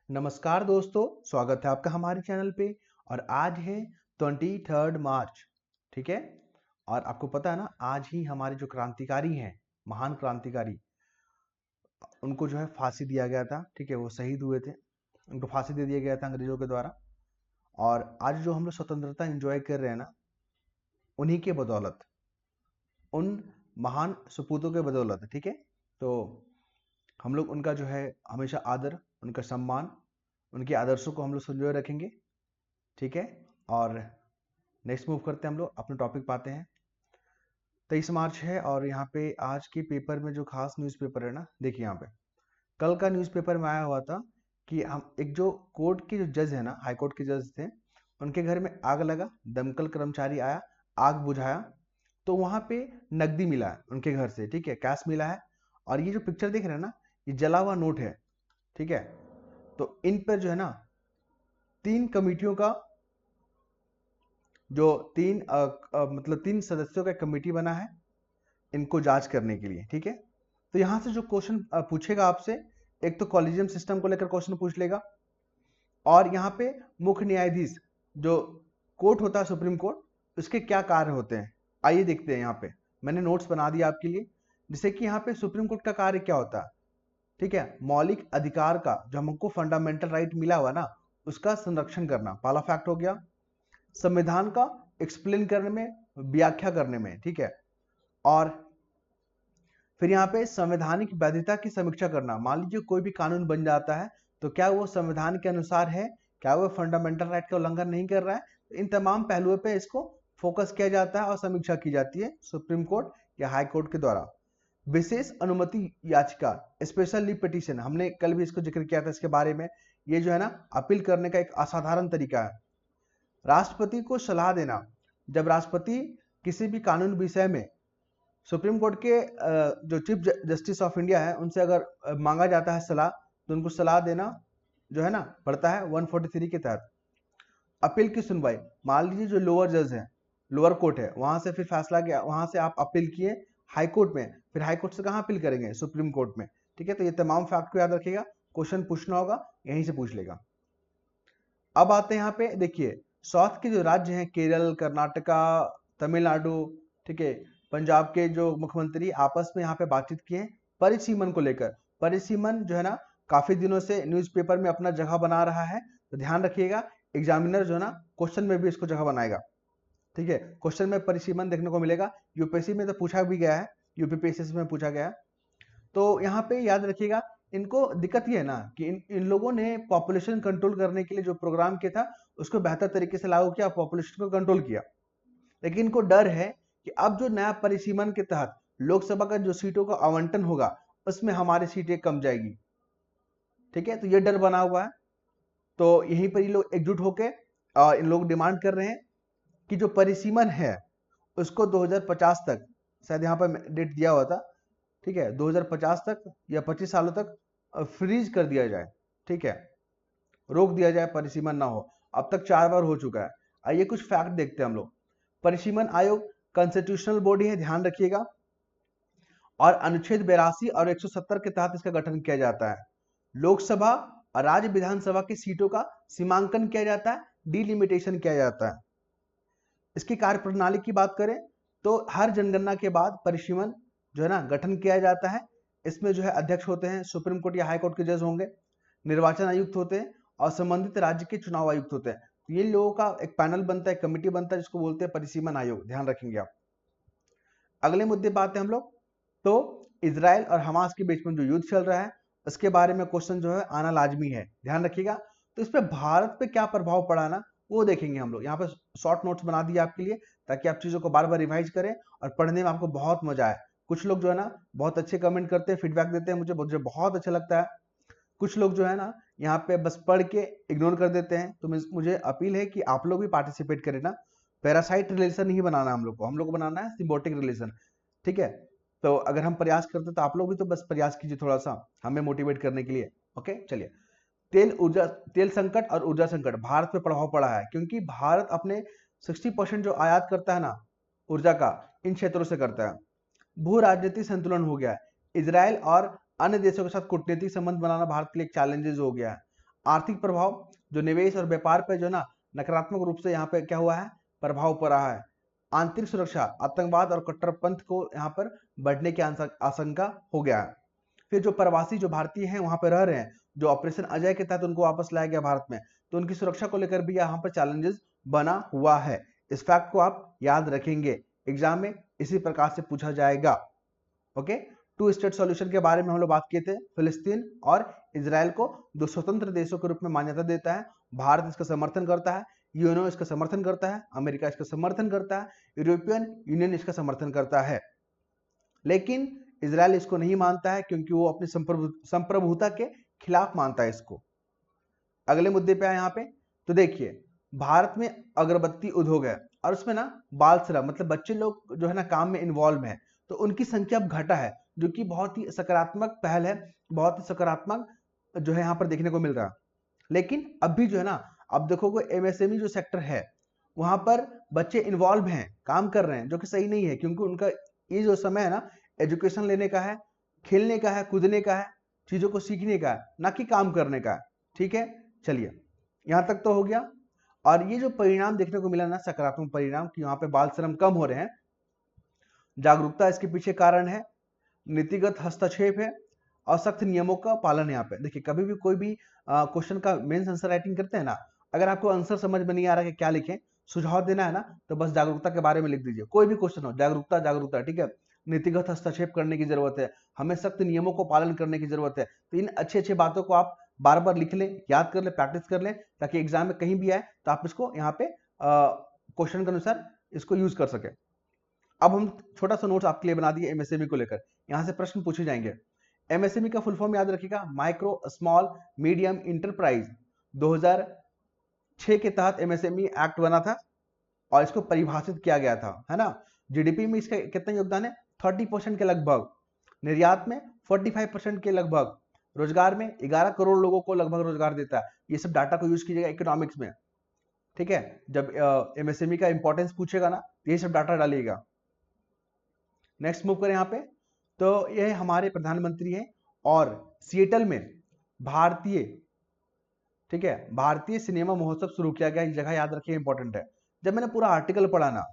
नमस्कार दोस्तों, स्वागत है आपका हमारे चैनल पे। और आज है 23 मार्च, ठीक है। और आपको पता है ना, आज ही हमारे जो क्रांतिकारी हैं, महान क्रांतिकारी, उनको जो है फांसी दिया गया था, ठीक है। वो शहीद हुए थे, उनको फांसी दे दिया गया था अंग्रेजों के द्वारा। और आज जो हम लोग स्वतंत्रता एंजॉय कर रहे हैं ना, उन्हीं के बदौलत, उन महान सपूतों के बदौलत, ठीक है। तो हम लोग उनका जो है हमेशा आदर, उनका सम्मान, उनके आदर्शों को हम लोग संजोए रखेंगे, ठीक है। और नेक्स्ट मूव करते हैं, हम लोग अपने टॉपिक पाते हैं। 23 मार्च है और यहाँ पे आज के पेपर में जो खास न्यूज़पेपर है ना, देखिए यहाँ पे कल का न्यूज़पेपर में आया हुआ था कि हम एक जो कोर्ट के जो जज है ना, हाई कोर्ट के जज थे, उनके घर में आग लगा, दमकल कर्मचारी आया, आग बुझाया, तो वहाँ पे नकदी मिला है उनके घर से, ठीक है, कैश मिला है। और ये जो पिक्चर देख रहे हैं ना, ये जला हुआ नोट है, ठीक है। तो इन पर जो है ना, 3 कमिटियों का जो मतलब 3 सदस्यों का कमेटी बना है इनको जांच करने के लिए, ठीक है। तो यहाँ से जो क्वेश्चन पूछेगा आपसे, एक तो कॉलेजियम सिस्टम को लेकर क्वेश्चन पूछ लेगा, और यहाँ पे मुख्य न्यायाधीश, जो कोर्ट होता है सुप्रीम कोर्ट, उसके क्या कार्य होते हैं, आइए देखते हैं। यहाँ पे मैंने नोट्स बना दिया आपके लिए, जिससे कि यहाँ पे सुप्रीम कोर्ट का कार्य क्या होता है, ठीक है। मौलिक अधिकार का, जो हमको फंडामेंटल राइट मिला हुआ ना, उसका संरक्षण करना, पहला फैक्ट हो गया। संविधान का एक्सप्लेन करने में, व्याख्या करने में, ठीक है। और फिर यहाँ पे संवैधानिक वैधता की समीक्षा करना, मान लीजिए कोई भी कानून बन जाता है तो क्या वो संविधान के अनुसार है, क्या वो फंडामेंटल राइट का उल्लंघन नहीं कर रहा है। तो इन तमाम पहलुओं पे इसको फोकस किया जाता है और समीक्षा की जाती है सुप्रीम कोर्ट या हाई कोर्ट के द्वारा। विशेष अनुमति याचिका, स्पेशल लीव पिटीशन, हमने कल भी इसको जिक्र किया था इसके बारे में। ये जो है ना, अपील करने का एक असाधारण तरीका है। राष्ट्रपति को सलाह देना, जब राष्ट्रपति किसी भी कानून विषय में सुप्रीम कोर्ट के जो चीफ जस्टिस ऑफ इंडिया है उनसे अगर मांगा जाता है सलाह, तो उनको सलाह देना जो है ना पड़ता है 143 के तहत। अपील की सुनवाई, मान लीजिए जो लोअर जज है, लोअर कोर्ट है, वहां से फिर फैसला गया, वहां से आप अपील किए हाई कोर्ट में, फिर हाई कोर्ट से कहाँ अपील करेंगे, सुप्रीम कोर्ट में, ठीक है। तो ये तमाम फैक्ट को याद रखिएगा, क्वेश्चन पूछना होगा यहीं से पूछ लेगा। अब आते हैं यहाँ पे, देखिए साउथ के जो राज्य हैं, केरल, कर्नाटका, तमिलनाडु, ठीक है, पंजाब के जो मुख्यमंत्री आपस में यहाँ पे बातचीत किए परिसीमन को लेकर। परिसीमन जो है ना, काफी दिनों से न्यूज़पेपर में अपना जगह बना रहा है, तो ध्यान रखिएगा, एग्जामिनर जो है ना क्वेश्चन में भी इसको जगह बनाएगा, ठीक है। क्वेश्चन में परिसीमन देखने को मिलेगा, यूपीएससी में तो पूछा भी गया है, यूपीपीएससी में पूछा गया है। तो यहाँ पे याद रखिएगा, इनको दिक्कत ये है ना कि इन लोगों ने पॉपुलेशन कंट्रोल करने के लिए जो प्रोग्राम किया था उसको बेहतर तरीके से लागू किया, पॉपुलेशन को कंट्रोल किया। लेकिन इनको डर है कि अब जो नया परिसीमन के तहत लोकसभा का जो सीटों का आवंटन होगा, उसमें हमारी सीटें कम जाएगी, ठीक है। तो ये डर बना हुआ है। तो यहीं पर ये लोग एकजुट होकर इन लोग डिमांड कर रहे हैं कि जो परिसीमन है उसको 2050 तक, शायद यहाँ पर डेट दिया हुआ था, ठीक है, 2050 तक या 25 सालों तक फ्रीज कर दिया जाए, ठीक है, रोक दिया जाए, परिसीमन ना हो। अब तक 4 बार हो चुका है। आइए कुछ फैक्ट देखते हैं हम लोग। परिसीमन आयोग कॉन्स्टिट्यूशनल बॉडी है, ध्यान रखिएगा, और अनुच्छेद 82 और 170 के तहत इसका गठन किया जाता है। लोकसभा और राज्य विधानसभा की सीटों का सीमांकन किया जाता है, डिलिमिटेशन किया जाता है। इसकी कार्य प्रणाली की बात करें तो हर जनगणना के बाद परिसीमन जो है ना गठन किया जाता है। इसमें जो है अध्यक्ष होते हैं, सुप्रीम कोर्ट या हाई कोर्ट के जज होंगे, निर्वाचन आयुक्त होते हैं, और संबंधित राज्य के चुनाव आयुक्त होते हैं। तो ये लोगों का एक पैनल बनता है, कमेटी बनता है, जिसको बोलते हैं परिसीमन आयोग, ध्यान रखेंगे आप। अगले मुद्दे पे आते हैं हम लोग। तो इजराइल और हमास के बीच में जो युद्ध चल रहा है उसके बारे में क्वेश्चन जो है आना लाजमी है, ध्यान रखिएगा। तो इस पे भारत पे क्या प्रभाव पड़ा ना, वो देखेंगे हम लोग। यहाँ पे शॉर्ट नोट्स बना दिए आपके लिए, ताकि आप चीजों को बार बार रिवाइज करें और पढ़ने में आपको बहुत मजा आए। कुछ लोग जो है ना बहुत अच्छे कमेंट करते हैं, फीडबैक देते हैं, मुझे बहुत अच्छा लगता है। कुछ लोग जो है ना यहाँ पे बस पढ़ के इग्नोर कर देते हैं। तो मुझे अपील है कि आप लोग भी पार्टिसिपेट करें ना। पैरासाइट रिलेशन नहीं बनाना हम लोग को बनाना है सिम्बोटिक रिलेशन, ठीक है। तो अगर हम प्रयास करते तो आप लोग भी तो बस प्रयास कीजिए थोड़ा सा हमें मोटिवेट करने के लिए, ओके। चलिए, तेल संकट और ऊर्जा संकट भारत पे प्रभाव पड़ा है, क्योंकि भारत अपने 60% जो आयात करता है ना ऊर्जा का, इन क्षेत्रों से करता है। भू राजनीतिक संतुलन हो गया है, इजराइल और अन्य देशों के साथ कूटनीतिक संबंध बनाना भारत के लिए एक चैलेंजेस हो गया है। आर्थिक प्रभाव, जो निवेश और व्यापार पे जो ना नकारात्मक रूप से यहाँ पे क्या हुआ है, प्रभाव पड़ रहा है। आंतरिक सुरक्षा, आतंकवाद और कट्टरपंथ को यहाँ पर बढ़ने की आशंका हो गया है। फिर जो प्रवासी जो भारतीय हैं वहां पर रह रहे हैं, जो ऑपरेशन अजय के तहत उनको वापस लाया गया भारत में, तो उनकी सुरक्षा को लेकर भी यहाँ पर चैलेंजेस बना हुआ है। इस फैक्ट को आप याद रखेंगे, एग्जाम में इसी प्रकार से पूछा जाएगा। ओके, टू स्टेट सॉल्यूशन के बारे में हम लोग बात किए थे। फिलिस्तीन और इजराइल को दो स्वतंत्र देशों के रूप में मान्यता देता है। भारत इसका समर्थन करता है, यूएनओ इसका समर्थन करता है, अमेरिका इसका समर्थन करता है, यूरोपियन यूनियन इसका समर्थन करता है। लेकिन इजराइल इसको नहीं मानता है क्योंकि वो अपनी संप्रभुता के खिलाफ मानता है इसको। अगले मुद्दे पे आए यहाँ पे, तो देखिए भारत में अगरबत्ती उद्योग है और उसमें ना बाल श्रम मतलब बच्चे लोग जो है ना काम में इन्वॉल्व है, तो उनकी संख्या अब घटा है, जो कि बहुत ही सकारात्मक पहल है, बहुत ही सकारात्मक जो है यहाँ पर देखने को मिल रहा है। लेकिन अब भी जो है ना, अब देखोगे एमएसएमई जो सेक्टर है वहां पर बच्चे इन्वॉल्व हैं, काम कर रहे हैं, जो कि सही नहीं है, क्योंकि उनका ये जो समय है ना एजुकेशन लेने का है, खेलने का है, कूदने का है, चीजों को सीखने का है, ना कि काम करने का है। ठीक है, चलिए यहां तक तो हो गया। और ये जो परिणाम देखने को मिला ना, सकारात्मक परिणाम कि यहाँ पे बाल श्रम कम हो रहे हैं, जागरूकता इसके पीछे कारण है, नीतिगत हस्तक्षेप है और सख्त नियमों का पालन है। यहाँ पे देखिए कभी भी कोई भी क्वेश्चन का मेंस आंसर राइटिंग करते हैं ना, अगर आपको आंसर समझ में नहीं आ रहा है कि क्या लिखें, सुझाव देना है ना, तो बस जागरूकता के बारे में लिख दीजिए। कोई भी क्वेश्चन हो, जागरूकता जागरूकता, ठीक है। नीतिगत हस्तक्षेप करने की जरूरत है, हमें सख्त नियमों को पालन करने की जरूरत है। तो इन अच्छे अच्छे बातों को आप बार बार लिख लें, याद कर लें, प्रैक्टिस कर लें, ताकि एग्जाम में कहीं भी आए तो आप इसको यहाँ पे क्वेश्चन के अनुसार इसको यूज कर सके। अब हम छोटा सा नोट्स आपके लिए बना दिए एमएसएमई को लेकर, यहाँ से प्रश्न पूछे जाएंगे। एमएसएमई का फुल फॉर्म याद रखिएगा, माइक्रो स्मॉल मीडियम इंटरप्राइज। 2006 के तहत एमएसएमई एक्ट बना था और इसको परिभाषित किया गया था, है ना। जीडीपी में इसका कितना योगदान है, 30% के लगभग, निर्यात में 45% के लगभग, रोजगार में 11 करोड़ लोगों को लगभग रोजगार देता है। ये सब डाटा को यूज कीजिएगा इकोनॉमिक्स में, ठीक है। जब एमएसएमई का इंपॉर्टेंस पूछेगा ना, ये सब डाटा डालिएगा। नेक्स्ट मूव करें यहाँ पे, तो यह हमारे प्रधानमंत्री हैं और सिएटल में भारतीय, ठीक है, भारतीय सिनेमा महोत्सव शुरू किया गया। ये जगह याद रखिए, इंपॉर्टेंट है। जब मैंने पूरा आर्टिकल पढ़ा ना,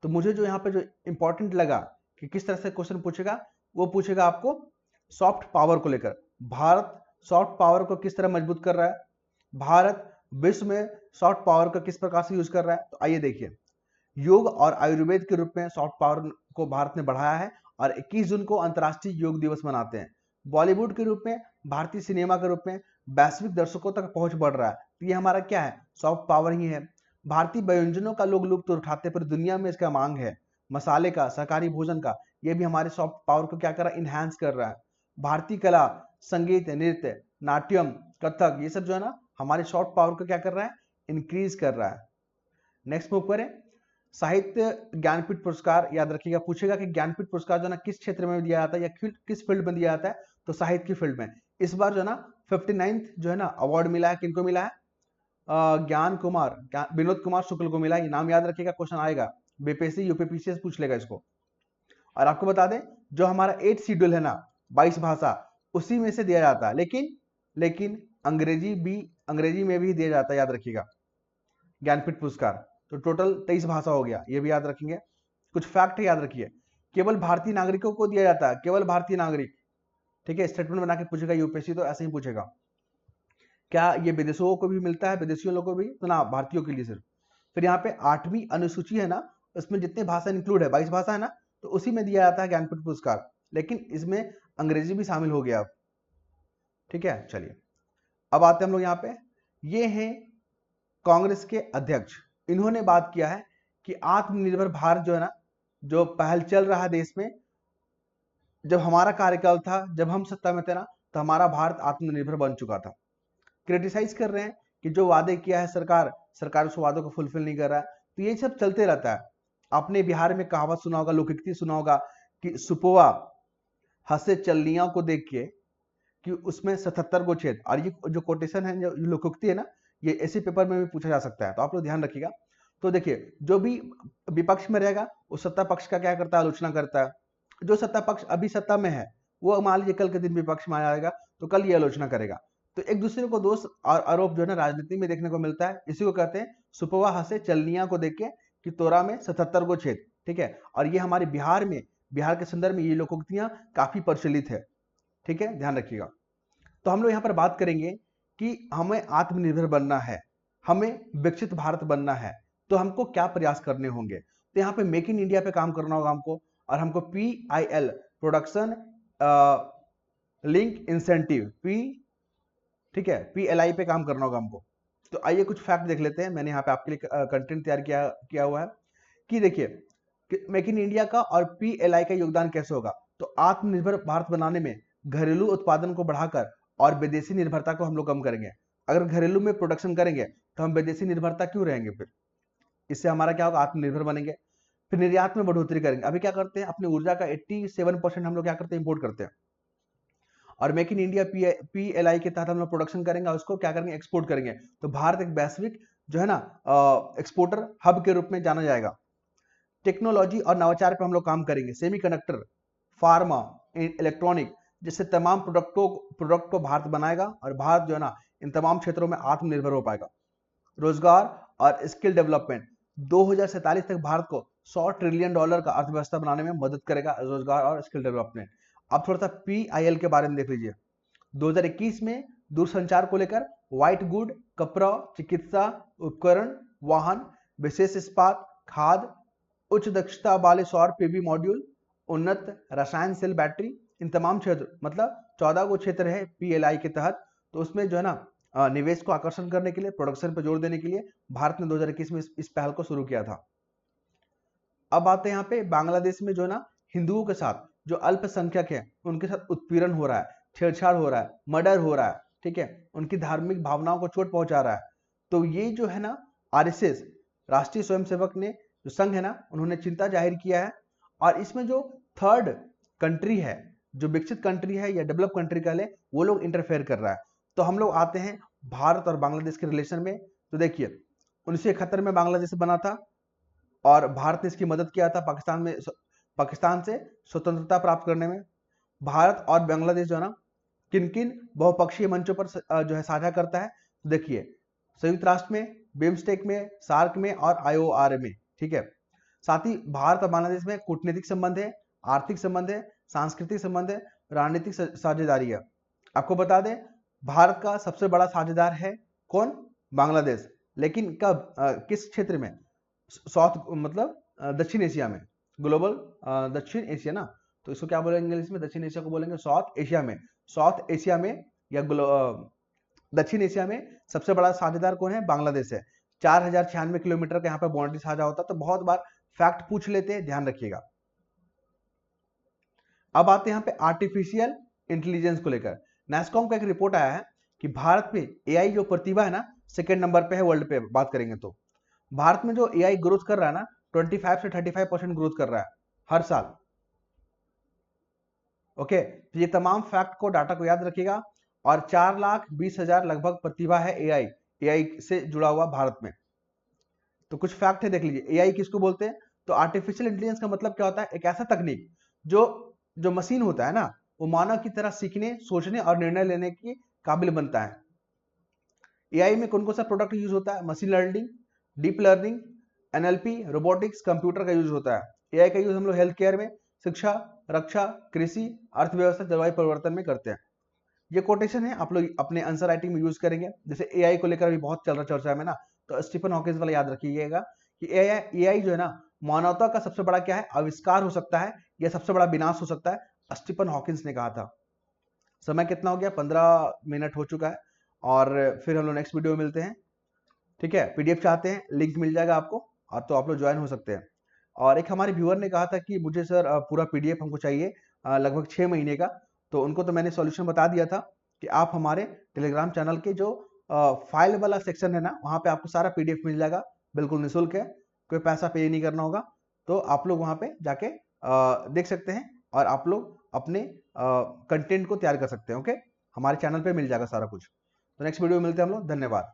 तो मुझे जो यहाँ पे जो इंपॉर्टेंट लगा कि किस तरह से क्वेश्चन पूछेगा, वो पूछेगा आपको सॉफ्ट पावर को लेकर। भारत सॉफ्ट पावर को किस तरह मजबूत कर रहा है, भारत विश्व में सॉफ्ट पावर को किस प्रकार से यूज कर रहा है। तो आइए देखिए, योग और आयुर्वेद के रूप में सॉफ्ट पावर को भारत ने बढ़ाया है और 21 जून को अंतर्राष्ट्रीय योग दिवस मनाते हैं। बॉलीवुड के रूप में, भारतीय सिनेमा के रूप में वैश्विक दर्शकों तक पहुंच बढ़ रहा है। तो ये हमारा क्या है, सॉफ्ट पावर ही है। भारतीय व्यंजनों का लोग लुत्फ उठाते, पर दुनिया में इसका मांग है। मसाले का, शाकाहारी भोजन का, ये भी हमारे सॉफ्ट पावर को क्या कर रहा है, इनहैंस कर रहा है। भारतीय कला, संगीत, नृत्य, नाट्यम, कथक, ये सब जो है ना हमारे सॉफ्ट पावर को क्या कर रहा है, इंक्रीज कर रहा है। नेक्स्ट मूव करें, साहित्य ज्ञानपीठ पुरस्कार याद रखिएगा, पूछेगा कि ज्ञानपीठ पुरस्कार जो ना किस क्षेत्र में दिया जाता है या किस फील्ड में दिया जाता है, तो साहित्य की फील्ड में। इस बार जो है ना 59th जो है ना अवार्ड मिला है, किनको मिला है, विनोद कुमार शुक्ल को मिला है। ये नाम याद रखिएगा, क्वेश्चन आएगा, बीपीएससी यूपीपीसी पूछ लेगा इसको। और आपको बता दें, जो हमारा 8 शेड्यूल है ना 22 भाषा, उसी में से दिया जाता है, लेकिन अंग्रेजी में भी दिया जाता है, याद रखिएगा, ज्ञानपीठ पुरस्कार। तो टोटल 23 भाषा हो गया, ये भी याद रखेंगे। कुछ फैक्ट याद रखिए, केवल भारतीय नागरिकों को दिया जाता है, केवल भारतीय नागरिक, ठीक है। स्टेटमेंट बना के पूछेगा यूपीएससी, तो ऐसे ही पूछेगा। क्या ये विदेशों को भी मिलता है, विदेशियों लोगों को भी, तो ना, भारतीयों के लिए सिर्फ। फिर यहाँ पे 8वीं अनुसूची है ना, उसमें जितने भाषा इंक्लूड है, 22 भाषा है ना, तो उसी में दिया जाता है ज्ञानपीठ पुरस्कार, लेकिन इसमें अंग्रेजी भी शामिल हो गया अब, ठीक है। चलिए अब आते हैं हम लोग यहाँ पे, ये हैं कांग्रेस के अध्यक्ष। इन्होंने बात किया है कि आत्मनिर्भर भारत जो है ना, जो पहल चल रहा है देश में, जब हमारा कार्यकाल था, जब हम सत्ता में थे ना, तो हमारा भारत आत्मनिर्भर बन चुका था। क्रिटिसाइज कर रहे हैं कि जो वादे किया है सरकार उस वादों को फुलफिल नहीं कर रहा है। तो ये सब चलते रहता है। आपने बिहार में कहावत सुना होगा, लोकोक्ति सुना होगा कि सुपोवा हंसे चलनिया को देख के कि उसमें 77 को छेद। और ये जो कोटेशन है, जो लोकोक्ति है ना, ये ऐसे पेपर में भी पूछा जा सकता है, तो आप लोग ध्यान रखिएगा। तो देखिए, जो भी विपक्ष में रहेगा वो सत्ता पक्ष का क्या करता है, आलोचना करता है। जो सत्ता पक्ष अभी सत्ता में है, वो मान लीजिए कल के दिन विपक्ष में आ जाएगा, तो कल ये आलोचना करेगा। तो एक दूसरे को दोष और आरोप जो है ना राजनीति में देखने को मिलता है। इसी को कहते हैं सुपवा हंसे चलनिया को देख के कि तोरा में 77 को छेद, ठीक है। और ये हमारे बिहार में, बिहार के संदर्भ में ये लोकोक्तियां काफी प्रचलित है, ठीक है, ध्यान रखिएगा। तो हम लोग यहाँ पर बात करेंगे कि हमें आत्मनिर्भर बनना है, हमें विकसित भारत बनना है, तो हमको क्या प्रयास करने होंगे। तो यहाँ पे मेक इन इंडिया पे काम करना होगा हमको, और हमको PIL प्रोडक्शन लिंक इंसेंटिव ठीक है, PLI पे काम करना होगा हमको। तो आइए कुछ फैक्ट देख लेते हैं। मैंने यहाँ पे आपके लिए कंटेंट तैयार किया हुआ है कि देखिए मेक इन इंडिया का और PLI का योगदान कैसे होगा। तो आत्मनिर्भर भारत बनाने में घरेलू उत्पादन को बढ़ाकर और विदेशी निर्भरता को हम लोग कम करेंगे। अगर घरेलू में प्रोडक्शन करेंगे तो हम विदेशी निर्भरता क्यों रहेंगे, फिर इससे हमारा क्या होगा, आत्मनिर्भर बनेंगे। फिर निर्यात में बढ़ोतरी करेंगे। अभी क्या करते हैं, अपनी ऊर्जा का 87% हम लोग क्या करते हैं, इंपोर्ट करते हैं। और मेक इन इंडिया PLI के तहत हम लोग प्रोडक्शन करेंगे और उसको क्या करेंगे, एक्सपोर्ट करेंगे। तो भारत एक वैश्विक जो है ना एक्सपोर्टर हब के रूप में जाना जाएगा। टेक्नोलॉजी और नवाचार पे हम लोग काम करेंगे। सेमीकंडक्टर, फार्मा, इलेक्ट्रॉनिक जैसे तमाम प्रोडक्ट को भारत बनाएगा और भारत जो है ना इन तमाम क्षेत्रों में आत्मनिर्भर हो पाएगा। रोजगार और स्किल डेवलपमेंट 2047 तक भारत को $100 ट्रिलियन का अर्थव्यवस्था बनाने में मदद करेगा रोजगार और स्किल डेवलपमेंट। अब थोड़ा सा PIL के बारे में देख लीजिए। 2021 में दूरसंचार को लेकर व्हाइट गुड, कपड़ा, चिकित्सा उपकरण, वाहन, विशेष इस्पात, खाद, उच्च दक्षता वाले सौर PV मॉड्यूल, उन्नत रसायन सेल बैटरी, इन तमाम क्षेत्र मतलब 14 को क्षेत्र है PLI के तहत। तो उसमें जो है ना निवेश को आकर्षण करने के लिए, प्रोडक्शन पर जोर देने के लिए भारत ने 2021 में इस पहल को शुरू किया था। अब आते हैं यहाँ पे बांग्लादेश में जो है ना हिंदुओं के साथ जो अल्पसंख्यक है उनके साथ उत्पीड़न हो रहा है, छेड़छाड़ हो रहा है, मर्डर हो रहा है, ठीक है, उनकी धार्मिक भावनाओं को चोट पहुंचा रहा है। तो ये जो है ना RSS राष्ट्रीय स्वयंसेवक ने जो संघ है ना, उन्होंने चिंता जाहिर किया है। और इसमें जो थर्ड कंट्री है, जो विकसित कंट्री है या डेवलप कंट्री कह ले, वो लोग इंटरफेयर कर रहा है। तो हम लोग आते हैं भारत और बांग्लादेश के रिलेशन में। तो देखिए 1971 में बांग्लादेश बना था और भारत ने इसकी मदद किया था पाकिस्तान से स्वतंत्रता प्राप्त करने में। भारत और बांग्लादेश जो है ना किन किन बहुपक्षीय मंचों पर जो है साझा करता है। देखिए संयुक्त राष्ट्र में, बिम्स्टेक में, सार्क में और IOR में, ठीक है। साथ ही भारत और बांग्लादेश में कूटनीतिक संबंध है, आर्थिक संबंध है, सांस्कृतिक संबंध है, रणनीतिक साझेदारी है। आपको बता दें भारत का सबसे बड़ा साझेदार है कौन, बांग्लादेश। लेकिन कब, किस क्षेत्र में, साउथ मतलब दक्षिण एशिया में, ग्लोबल दक्षिण एशिया ना, तो इसको क्या बोलेंगे इंग्लिश में, दक्षिण एशिया को बोलेंगे साउथ एशिया में। साउथ एशिया में या दक्षिण एशिया में सबसे बड़ा साझेदार कौन है, बांग्लादेश है। 4096 किलोमीटर का यहाँ पे बाउंड्री साझा होता है। तो बहुत बार फैक्ट पूछ लेते हैं, ध्यान रखिएगा। अब आते हैं यहाँ पे आर्टिफिशियल इंटेलिजेंस को लेकर। NASSCOM का एक रिपोर्ट आया है कि भारत में AI जो प्रतिभा है ना, सेकेंड नंबर पे है वर्ल्ड पे बात करेंगे तो। भारत में जो AI ग्रोथ कर रहा है ना 25 से 35% ग्रोथ कर रहा है हर साल। ओके, तो ये तमाम फैक्ट को, डाटा को याद रखिएगा। और 4,20,000 लगभग प्रतिभा है AI से जुड़ा हुआ भारत में। तो कुछ फैक्ट है देख लीजिए। AI किसको बोलते हैं, तो आर्टिफिशियल इंटेलिजेंस का मतलब क्या होता है, एक ऐसा तकनीक जो मशीन होता है ना, वो मानव की तरह सीखने, सोचने और निर्णय लेने की काबिल बनता है। AI में कौन कौन सा प्रोडक्ट यूज होता है, machine learning, deep learning, NLP, robotics, computer का यूज होता है। AI का यूज हम लोग हेल्थ केयर में, शिक्षा, रक्षा, कृषि, अर्थव्यवस्था, जलवायु परिवर्तन में करते हैं। ये कोटेशन है, आप लोग अपने आंसर राइटिंग में यूज करेंगे। जैसे AI को लेकर अभी बहुत चल रहा चर्चा में ना, तो स्टीफन हॉकिंस वाला याद रखिएगा कि AI जो है ना मानवता का सबसे बड़ा क्या है, आविष्कार हो सकता है या सबसे बड़ा विनाश हो सकता है, स्टीफन हॉकिंस ने कहा था। समय कितना हो गया, 15 मिनट हो चुका है। और फिर हम लोग नेक्स्ट वीडियो में मिलते हैं, ठीक है। PDF चाहते हैं, लिंक मिल जाएगा आपको, और तो आप लोग ज्वाइन हो सकते हैं। और एक हमारे व्यूअर ने कहा था कि मुझे सर पूरा PDF हमको चाहिए लगभग 6 महीने का। तो उनको तो मैंने सॉल्यूशन बता दिया था कि आप हमारे टेलीग्राम चैनल के जो फाइल वाला सेक्शन है ना, वहाँ पे आपको सारा PDF मिल जाएगा, बिल्कुल निःशुल्क है, कोई पैसा पे नहीं करना होगा। तो आप लोग वहाँ पे जाके देख सकते हैं और आप लोग अपने कंटेंट को तैयार कर सकते हैं। ओके, हमारे चैनल पे मिल जाएगा सारा कुछ। तो नेक्स्ट वीडियो में मिलते हैं हम लोग, धन्यवाद।